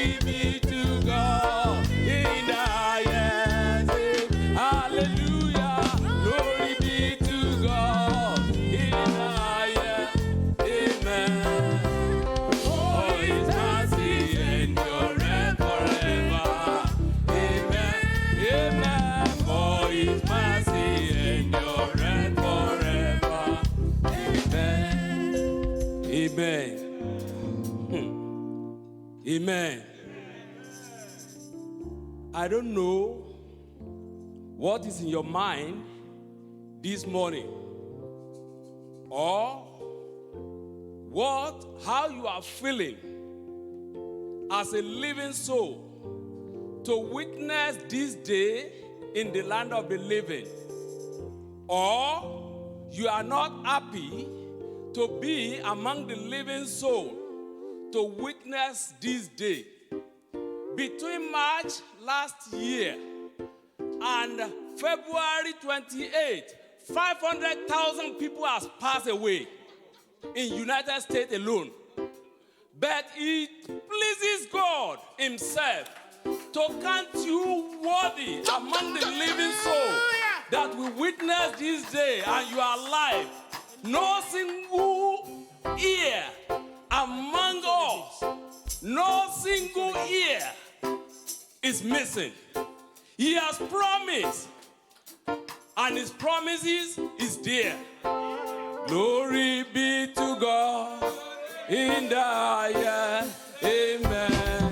Glory be to God in the highest. Hallelujah. Glory be to God in the highest. Amen. For his mercy endureth forever. Amen. Amen. For his mercy endureth forever. Amen. Amen. Amen. I don't know what is in your mind this morning, or how you are feeling as a living soul to witness this day in the land of the living, or you are not happy to be among the living soul to witness this day. Between March last year and February 28, 500,000 people has passed away in United States alone. But it pleases God himself to count you worthy among the living soul that we witness this day, and you are alive. No single ear among us, no single ear is missing. He has promised, and his promises is there. Glory be to God in the highest. Amen.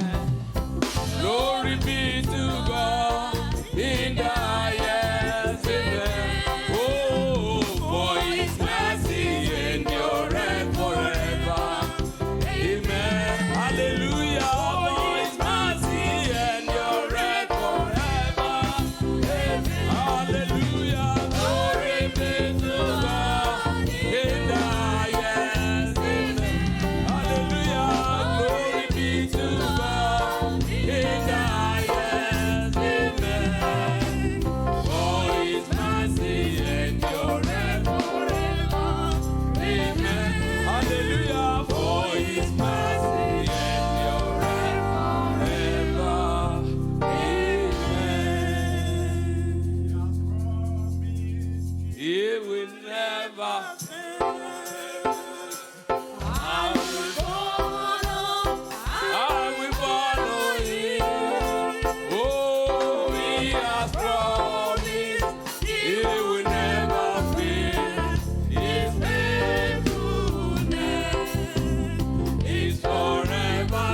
Glory be to God in the highest. Amen. Oh, for his mercy endureth forever. Amen. Hallelujah. For his mercy endureth forever. Amen. Hallelujah. Glory be to God in the highest. Amen. Hallelujah. Glory be to God in the highest. Amen. For his mercy endureth forever. Amen. Hallelujah. For his mercy endureth forever. Amen. He will never fail. I will follow him. Oh, he has promised he will never fail. His faithfulness is forever.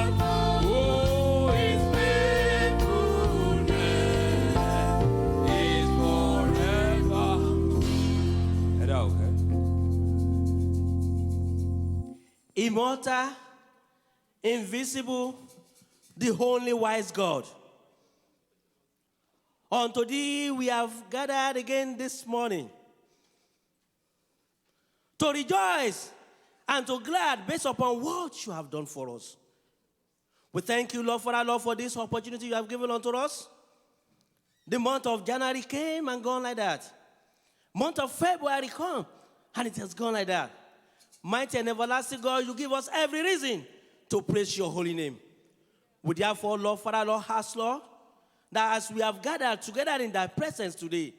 Oh, his faithfulness is forever. Is that okay? Immortal, invisible, the only wise God. Unto thee we have gathered again this morning to rejoice and to glad based upon what you have done for us. We thank you, Lord, for our Lord, for this opportunity you have given unto us. The month of January came and gone like that. Month of February come and it has gone like that. Mighty and everlasting God, you give us every reason to praise your holy name. We therefore, Lord, Father, Lord, ask, Lord, that as we have gathered together in thy presence today,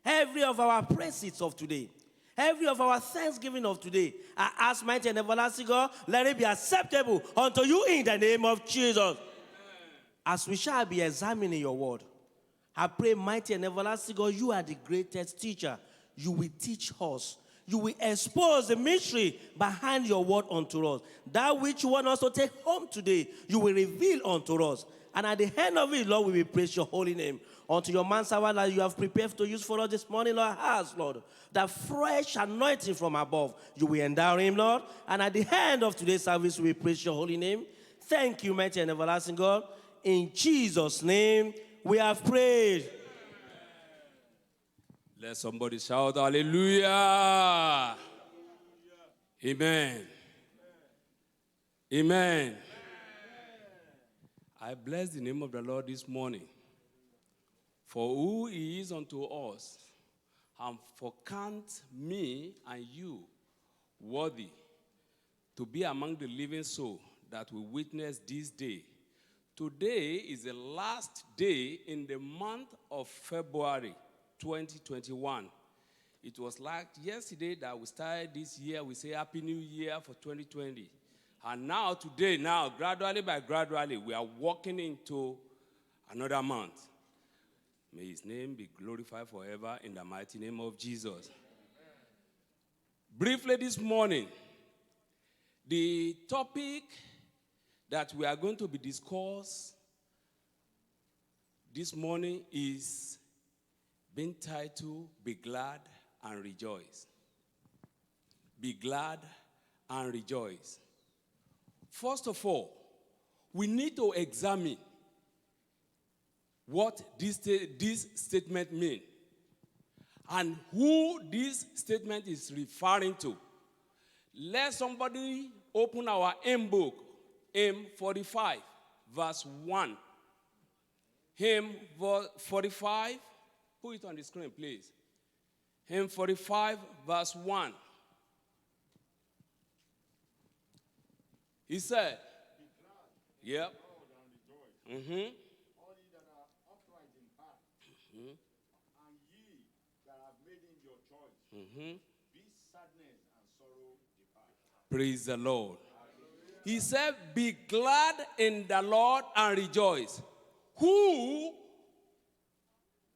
every of our praises of today, every of our thanksgiving of today, I ask, mighty and everlasting God, let it be acceptable unto you in the name of Jesus. Amen. As we shall be examining your word, I pray, mighty and everlasting God, you are the greatest teacher. You will teach us. You will expose the mystery behind your word unto us. That which you want us to take home today, you will reveal unto us. And at the end of it, Lord, we will praise your holy name. Unto your man servant that you have prepared to use for us this morning, Lord, ask, Lord, that fresh anointing from above, you will endow him, Lord. And at the end of today's service, we will praise your holy name. Thank you, mighty and everlasting God. In Jesus' name, we have prayed. Let somebody shout hallelujah. Amen. Amen. I bless the name of the Lord this morning for who he is unto us, and for count me and you worthy to be among the living soul that we witness this day Today is the last day in the month of February 2021. It was like yesterday that we started this year. We say Happy New Year for 2020. And now, today, gradually by gradually, we are walking into another month. May his name be glorified forever in the mighty name of Jesus. Briefly this morning, the topic that we are going to be discussed this morning is being titled, Be Glad and Rejoice. Be glad and rejoice. First of all, we need to examine what this statement means and who this statement is referring to. Let somebody open our hymn book, hymn 45, verse 1. Hymn 45, put it on the screen, please. Hymn 45, verse 1. He said, Be glad, yep. and rejoice. All ye that are upright in heart, and ye that have made him your choice, be sadness and sorrow depart. Praise the Lord. He said, be glad in the Lord and rejoice. Who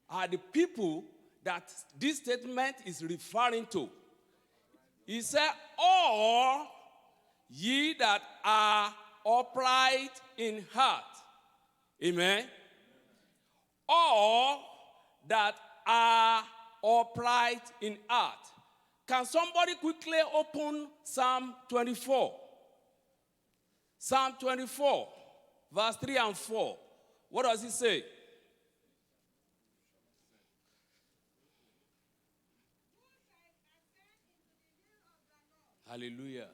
are the people that this statement is referring to? He said, all ye that are upright in heart. Amen. All that are upright in heart. Can somebody quickly open Psalm 24? Psalm 24, verse 3 and 4. What does it say? Hallelujah.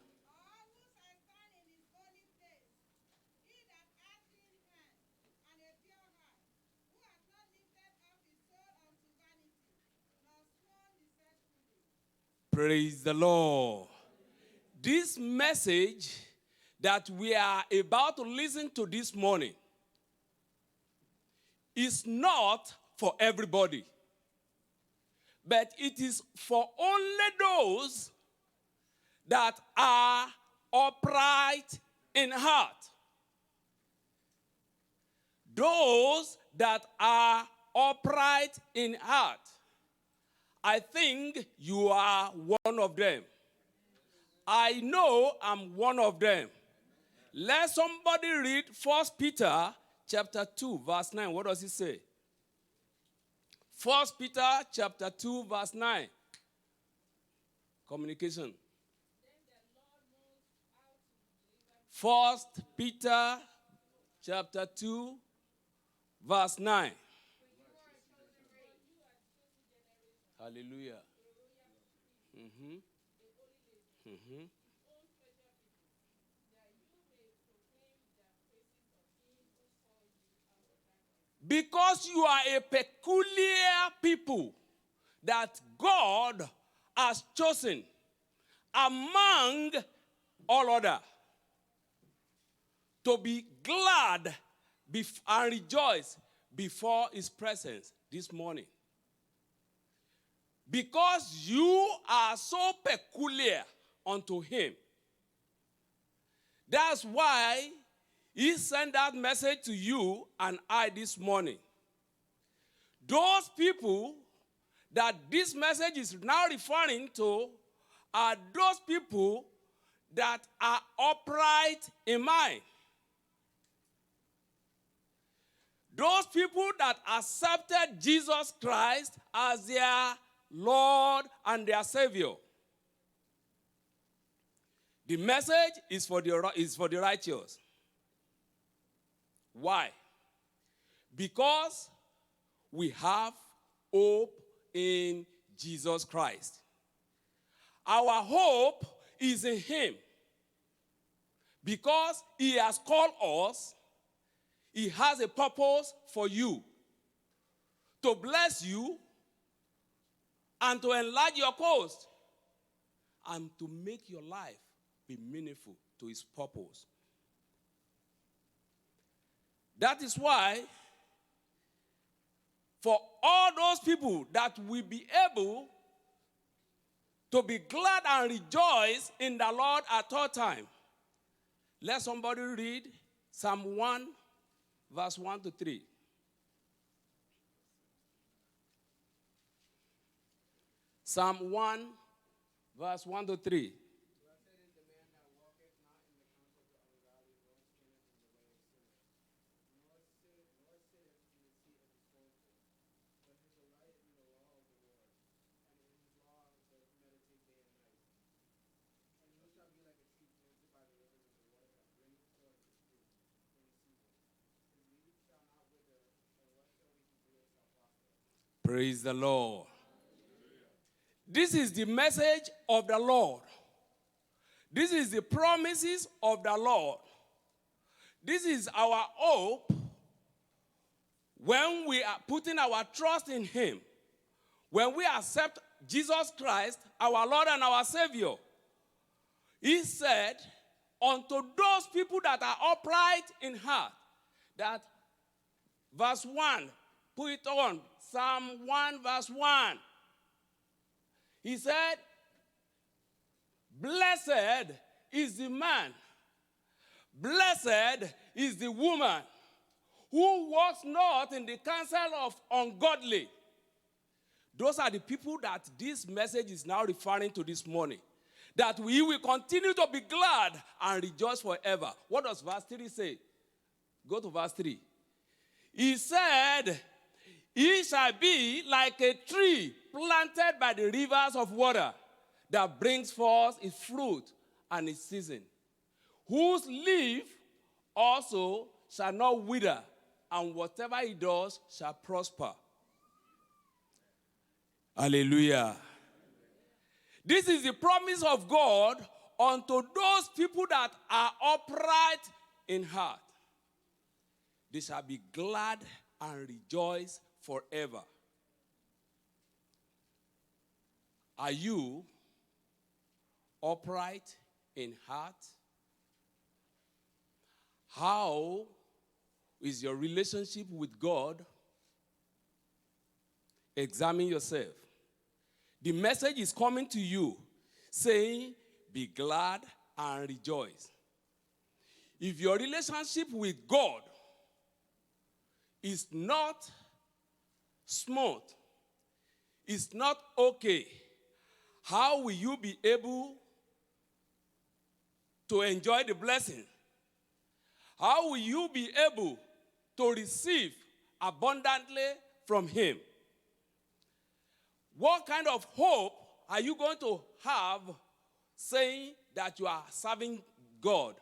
Praise the Lord. This message that we are about to listen to this morning is not for everybody, but it is for only those that are upright in heart. Those that are upright in heart. I think you are one of them. I know I'm one of them. Let somebody read 1 Peter chapter 2, verse 9. What does it say? 1 Peter chapter 2, verse 9. Communication. 1 Peter chapter 2, verse 9. Hallelujah. Because you are a peculiar people that God has chosen among all other to be glad and rejoice before his presence this morning. Because you are so peculiar unto him. That's why he sent that message to you and I this morning. Those people that this message is now referring to are those people that are upright in mind. Those people that accepted Jesus Christ as their Lord and their Savior. The message is for the righteous. Why? Because we have hope in Jesus Christ. Our hope is in him. Because he has called us, he has a purpose for you. To bless you and to enlarge your coast and to make your life be meaningful to his purpose. That is why, for all those people that will be able to be glad and rejoice in the Lord at all time, let somebody read Psalm 1, verse 1 to 3. Psalm 1, verse 1 to 3. Praise the Lord. This is the message of the Lord. This is the promises of the Lord. This is our hope when we are putting our trust in Him. When we accept Jesus Christ, our Lord and our Savior. He said, unto those people that are upright in heart, that verse 1, put it on, Psalm 1, verse 1. He said, blessed is the man, blessed is the woman, who walks not in the counsel of ungodly. Those are the people that this message is now referring to this morning. That we will continue to be glad and rejoice forever. What does verse 3 say? Go to verse 3. He said, he shall be like a tree planted by the rivers of water, that brings forth its fruit and its season, whose leaf also shall not wither, and whatever he does shall prosper. Hallelujah. This is the promise of God unto those people that are upright in heart. They shall be glad and rejoice forever. Are you upright in heart? How is your relationship with God? Examine yourself. The message is coming to you saying, be glad and rejoice. If your relationship with God is not smooth, is not okay, how will you be able to enjoy the blessing? How will you be able to receive abundantly from Him? What kind of hope are you going to have saying that you are serving God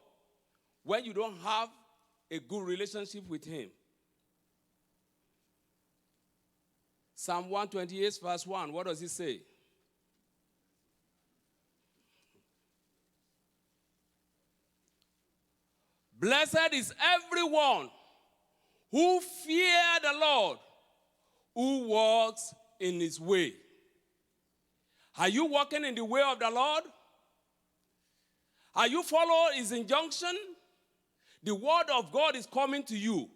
when you don't have a good relationship with Him? Psalm 128, verse 1, what does it say? Blessed is everyone who fear the Lord, who walks in His way. Are you walking in the way of the Lord? Are you following His injunction? The word of God is coming to you.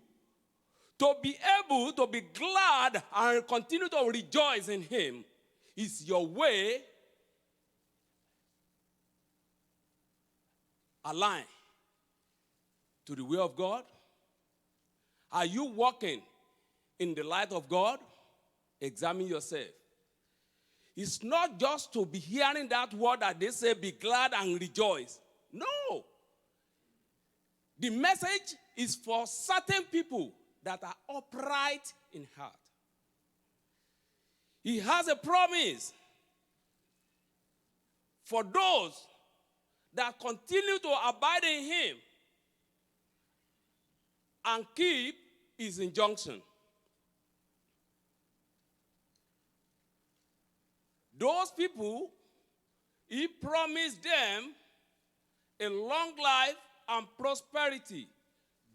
To be able to be glad and continue to rejoice in Him is your way aligned to the way of God? Are you walking in the light of God? Examine yourself. It's not just to be hearing that word that they say, be glad and rejoice. No. The message is for certain people that are upright in heart. He has a promise for those that continue to abide in Him and keep His injunction. Those people, He promised them a long life and prosperity.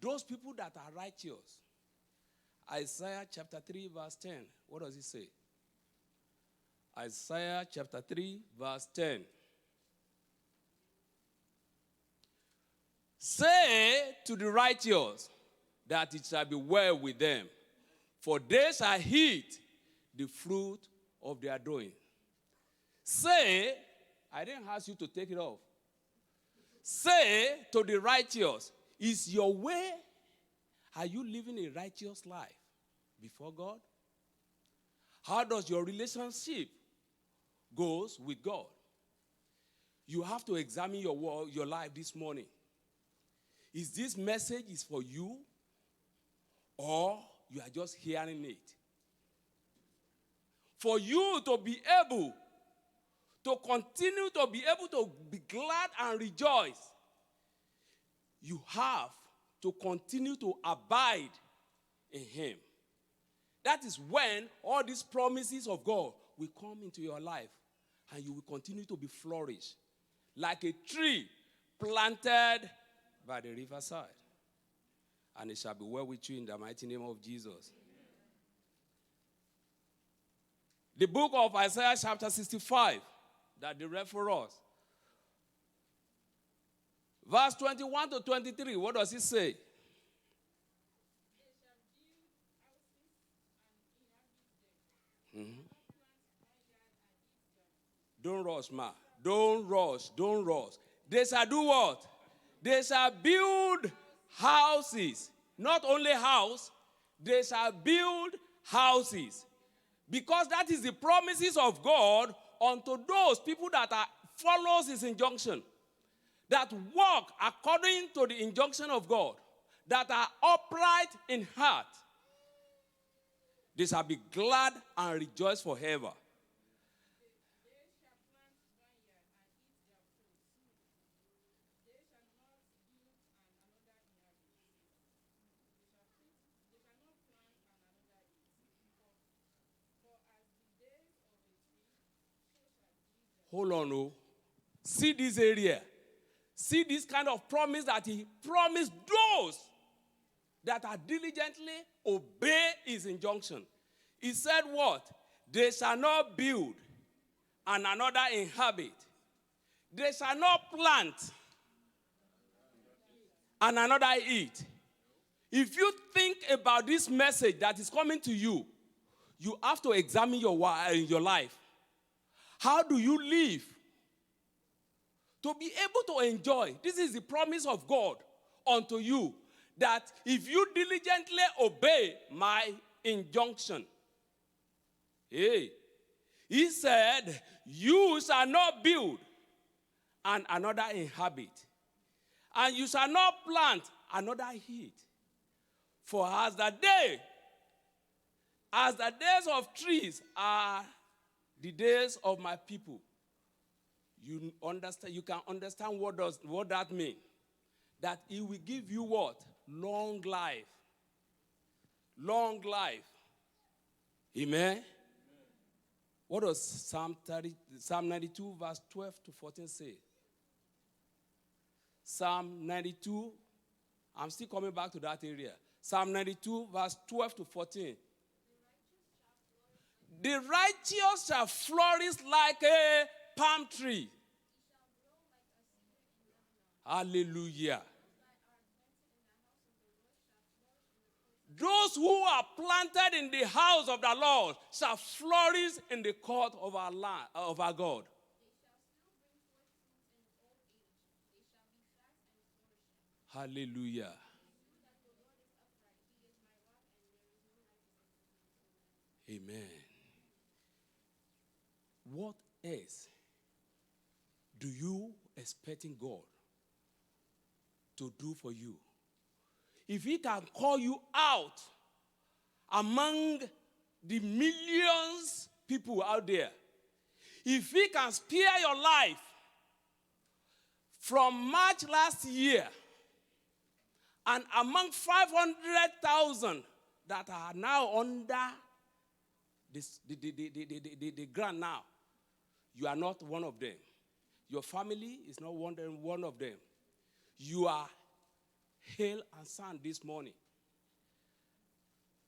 Those people that are righteous. Isaiah chapter 3, verse 10. What does it say? Isaiah chapter 3, verse 10. Say to the righteous, that it shall be well with them, for they shall eat the fruit of their doing. Say, I didn't ask you to take it off. Say to the righteous, is your way, are you living a righteous life before God? How does your relationship goes with God? You have to examine your life this morning. Is this message is for you, or you are just hearing it? For you to be able to continue to be able to be glad and rejoice, you have to continue to abide in him. That is when all these promises of God will come into your life, and you will continue to be flourished like a tree planted by the riverside. And it shall be well with you in the mighty name of Jesus. The book of Isaiah chapter 65 that they read for us. Verse 21 to 23, what does it say? Mm-hmm. Don't rush, ma. Don't rush. Don't rush. They shall do what? They shall build houses. Not only house, they shall build houses. Because that is the promises of God unto those people that follows his injunction. That walk according to the injunction of God. That are upright in heart. They shall be glad and rejoice forever. Hold on, oh. See this area. See this kind of promise that he promised those that are diligently obey his injunction. He said what? They shall not build and another inhabit. They shall not plant and another eat. If you think about this message that is coming to you, you have to examine your life. How do you live? To be able to enjoy. This is the promise of God unto you. That if you diligently obey my injunction. Hey, he said, you shall not build and another inhabit. And you shall not plant another eat. For as the days of trees are the days of my people. You can understand what that means. That he will give you what? Long life. Long life. Amen. What does Psalm 92 verse 12 to 14 say? Psalm 92, I'm still coming back to that area. Psalm 92 verse 12 to 14. The righteous shall flourish like a palm tree. Hallelujah. Those who are planted in the house of the Lord shall flourish in the court of our land, of our God. Hallelujah. Amen. What else do you expecting God to do for you? If he can call you out among the millions people out there, if he can spare your life from March last year and among 500,000 that are now under the ground now, you are not one of them. Your family is not one of them. You are hale and sound this morning.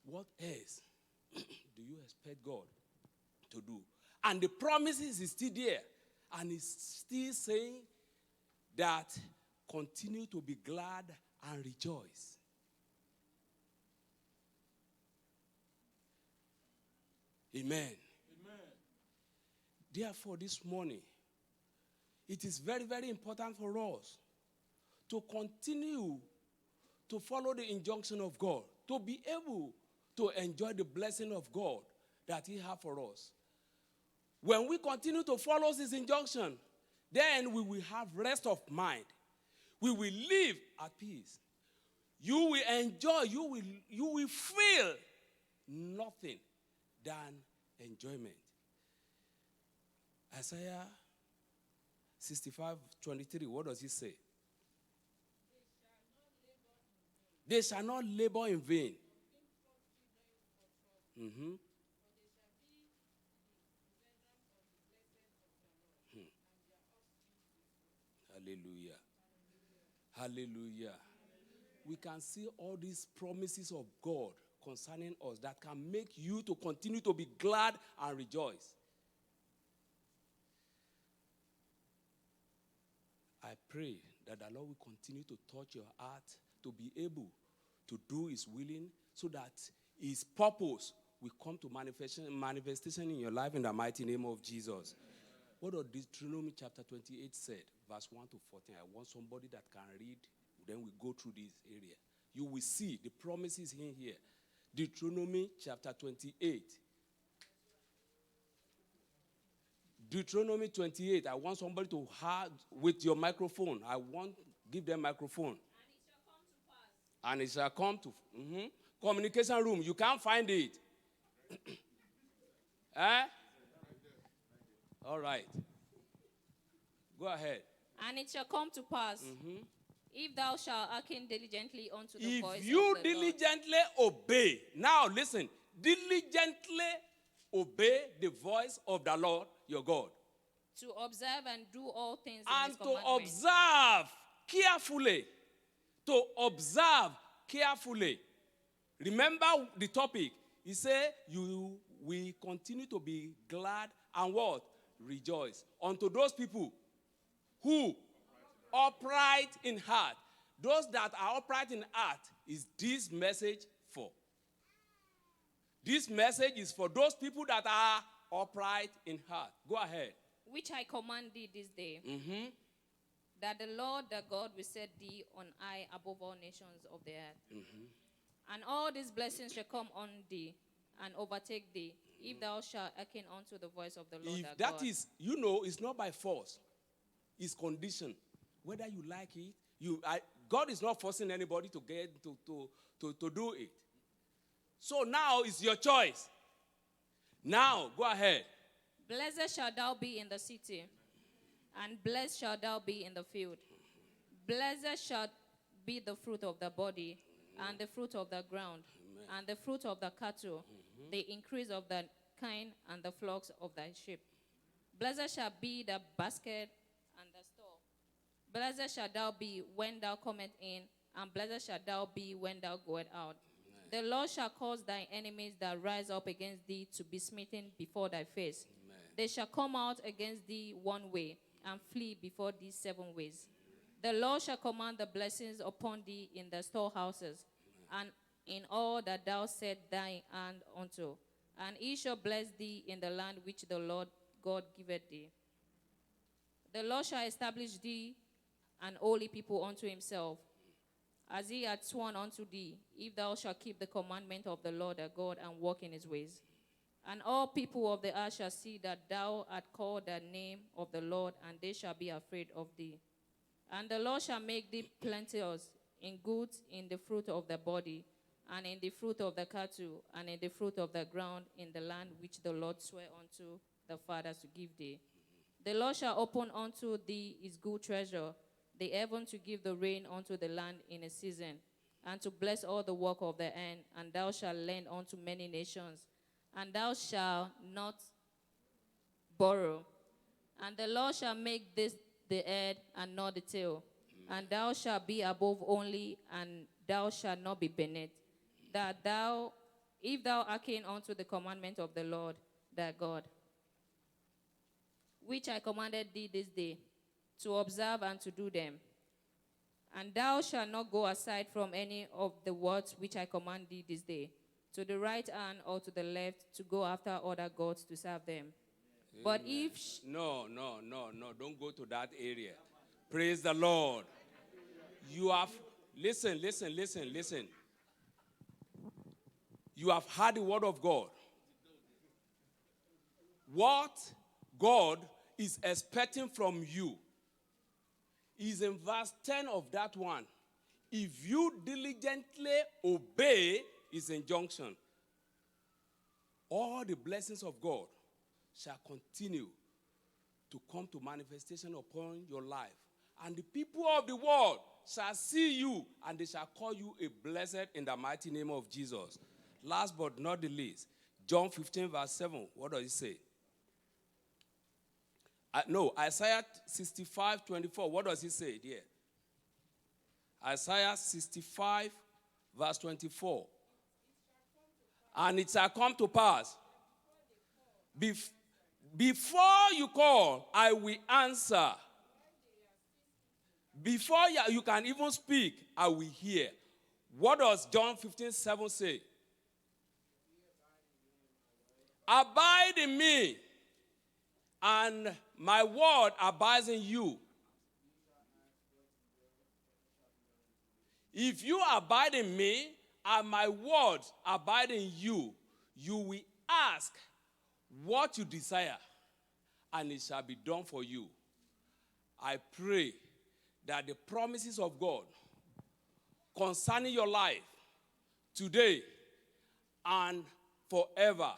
What else do you expect God to do? And the promises is still there. And he's still saying that continue to be glad and rejoice. Amen. Therefore, this morning, it is very, very important for us to continue to follow the injunction of God, to be able to enjoy the blessing of God that He has for us. When we continue to follow His injunction, then we will have rest of mind. We will live at peace. You will enjoy, you will feel nothing than enjoyment. Isaiah 65:23, what does it say? They shall not labor in vain. Mm-hmm. Hallelujah. Hallelujah. We can see all these promises of God concerning us that can make you to continue to be glad and rejoice. I pray that the Lord will continue to touch your heart to be able to do His willing so that His purpose will come to manifestation in your life in the mighty name of Jesus. What does Deuteronomy chapter 28 said, verse 1 to 14? I want somebody that can read, then we go through this area. You will see the promises in here. Deuteronomy chapter 28. Deuteronomy 28. I want somebody to have with your microphone. Give them microphone. And it shall come to pass. Communication room. You can't find it. Eh? All right. Go ahead. And it shall come to pass, if thou shalt hearken diligently unto the voice of If the you Lord. diligently obey. Now listen. Diligently obey the voice of the Lord your God. To observe and do all things in And His to commandments. observe carefully. To observe carefully. Remember the topic. He said, you will continue to be glad and what? Rejoice. Unto those people who upright in heart. Those that are upright in heart is this message for. This message is for those people that are upright in heart. Go ahead. Which I command thee this day, that the Lord thy God will set thee on high above all nations of the earth. And all these blessings shall come on thee and overtake thee, if thou shalt hearken unto the voice of the Lord thy God. That is, it's not by force. It's condition. Whether you like it, God is not forcing anybody to get to do it. So now it's your choice. Now, go ahead. Blessed shalt thou be in the city, and blessed shalt thou be in the field. Blessed shall be the fruit of the body, and the fruit of the ground, and the fruit of the cattle, the increase of the kine, and the flocks of thy sheep. Blessed shall be the basket and the store. Blessed shalt thou be when thou comest in, and blessed shalt thou be when thou goest out. The Lord shall cause thy enemies that rise up against thee to be smitten before thy face. They shall come out against thee one way, and flee before thee 7 ways. The Lord shall command the blessings upon thee in the storehouses, and in all that thou set thy hand unto. And He shall bless thee in the land which the Lord God giveth thee. The Lord shall establish thee an holy people unto Himself, as He hath sworn unto thee, if thou shalt keep the commandment of the Lord thy God and walk in His ways. And all people of the earth shall see that thou art called the name of the Lord, and they shall be afraid of thee. And the Lord shall make thee plenteous in goods, in the fruit of the body, and in the fruit of the cattle, and in the fruit of the ground, in the land which the Lord sware unto the fathers to give thee. The Lord shall open unto thee His good treasure, the heaven to give the rain unto the land in a season, and to bless all the work of the hand, and thou shalt lend unto many nations, and thou shalt not borrow. And the Lord shall make this the head and not the tail. And thou shalt be above only, and thou shalt not be beneath. That thou, if thou hearken unto the commandment of the Lord thy God, which I commanded thee this day, to observe and to do them. And thou shalt not go aside from any of the words which I command thee this day, to the right hand or to the left, to go after other gods to serve them. But if No, don't go to that area. Praise the Lord. You have, listen. You have heard the word of God. What God is expecting from you is in verse 10 of that one. If you diligently obey his injunction, all the blessings of God shall continue to come to manifestation upon your life. And the people of the world shall see you, and they shall call you a blessed in the mighty name of Jesus. Last but not the least, John 15 verse 7, what does it say? Isaiah 65, 24, what does it say there? Isaiah 65 verse 24. And it shall come to pass, before you call, I will answer. Before you can even speak, I will hear. What does John 15, 7 say? Abide in me, and my word abides in you. If you abide in me, and my words abide in you, you will ask what you desire, and it shall be done for you. I pray that the promises of God concerning your life today and forever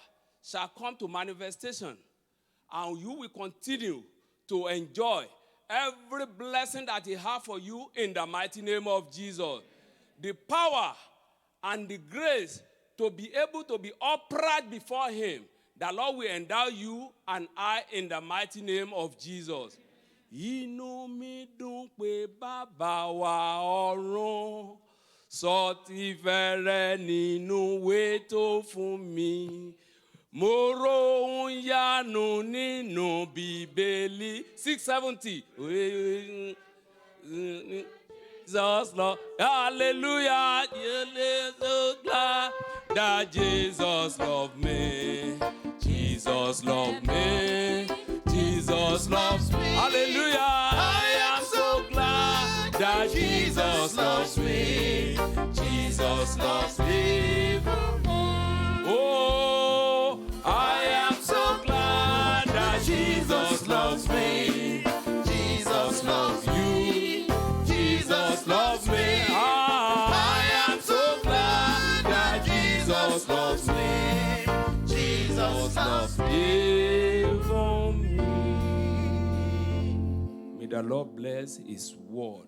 shall come to manifestation, and you will continue to enjoy every blessing that he has for you in the mighty name of Jesus. The power and the grace to be able to be upright before him, the Lord will endow you and I in the mighty name of Jesus. Inú mi dùn pé bàbá wa ọ̀run sọ ti fẹ́rẹ̀ nínú ìwé tó fún mi. Mo rohun yanu nínú Bíbélì. 670. Jesus Lord, hallelujah, you're so glad that Jesus loved me. Jesus loved me. Jesus loves me. Hallelujah, I am so glad that Jesus loves me. Jesus loves me. Oh, I am so glad that Jesus loves me. Jesus loves you. Jesus loves me. I am so glad that Jesus loves me. Jesus loves me. May the Lord bless his word